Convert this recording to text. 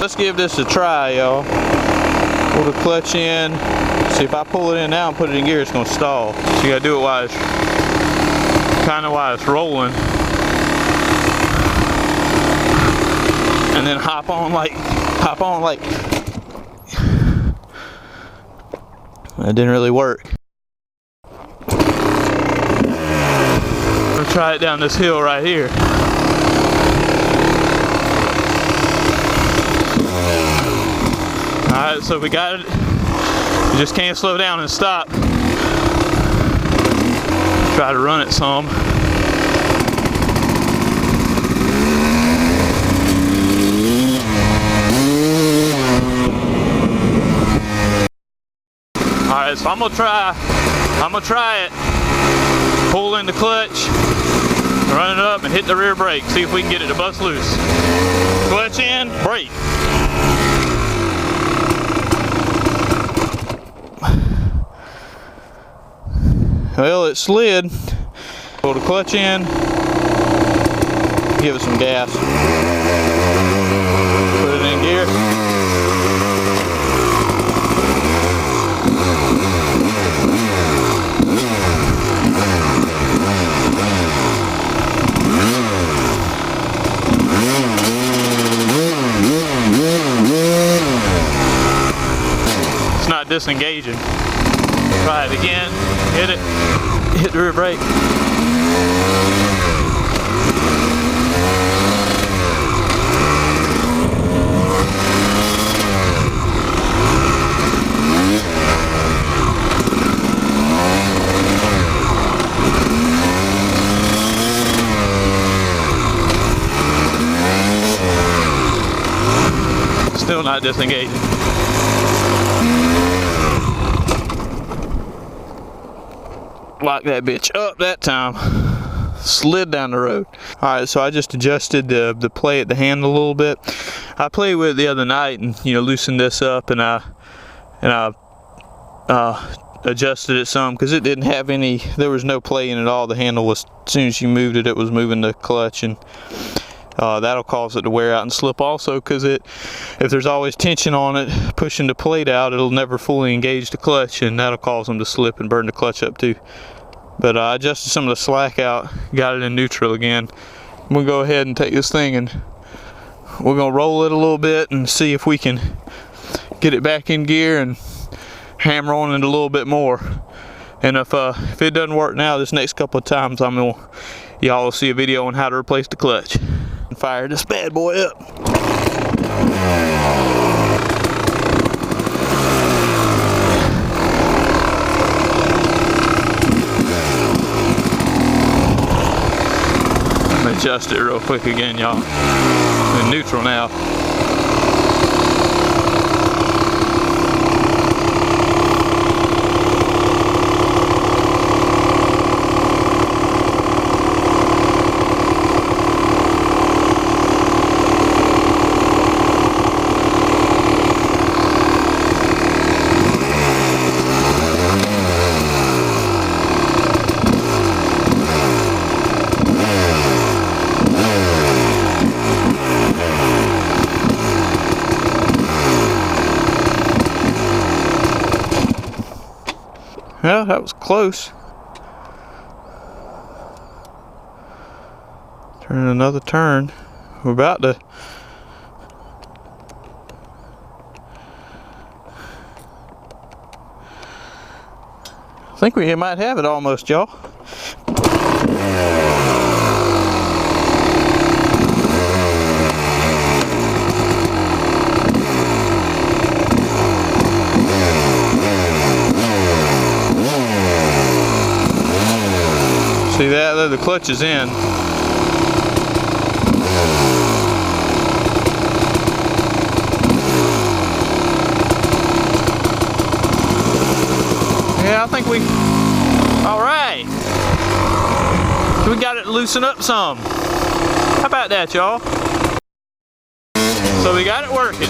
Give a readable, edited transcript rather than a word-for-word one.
let's give this a try, y'all. Pull the clutch in. See, if I pull it in now and put it in gear, it's gonna stall. So you gotta do it while it's rolling. And then hop on like. That didn't really work. We'll try it down this hill right here. Alright, so we got it. You just can't slow down and stop. Try to run it some. Alright, so I'm gonna try it. Pull in the clutch, run it up and hit the rear brake. See if we can get it to bust loose. Clutch in, brake. Well, it slid. Pull the clutch in, give it some gas. Put it in gear. It's not disengaging. Try it again. Hit it. Hit the rear brake. Still not disengaging. Locked that bitch up that time. Slid down the road. Alright, so I just adjusted the play at the handle a little bit. I played with it the other night and loosened this up, and I adjusted it some because it didn't have any, there was no play in it at all. The handle was, as soon as you moved it, it was moving the clutch, and that'll cause it to wear out and slip also, because if there's always tension on it pushing the plate out, it'll never fully engage the clutch, and that'll cause them to slip and burn the clutch up too. But I adjusted some of the slack out, got it in neutral again. I'm gonna go ahead and take this thing and we're gonna roll it a little bit and see if we can get it back in gear and hammer on it a little bit more. And if it doesn't work now, this next couple of times y'all will see a video on how to replace the clutch. And fire this bad boy up. Adjust it real quick again, y'all. In neutral now. Well, that was close. Turning another turn. We're about to. I think we might have it almost, y'all. See that? The clutch is in. Yeah, I think we... Alright! We got it to loosen up some. How about that, y'all? So we got it working.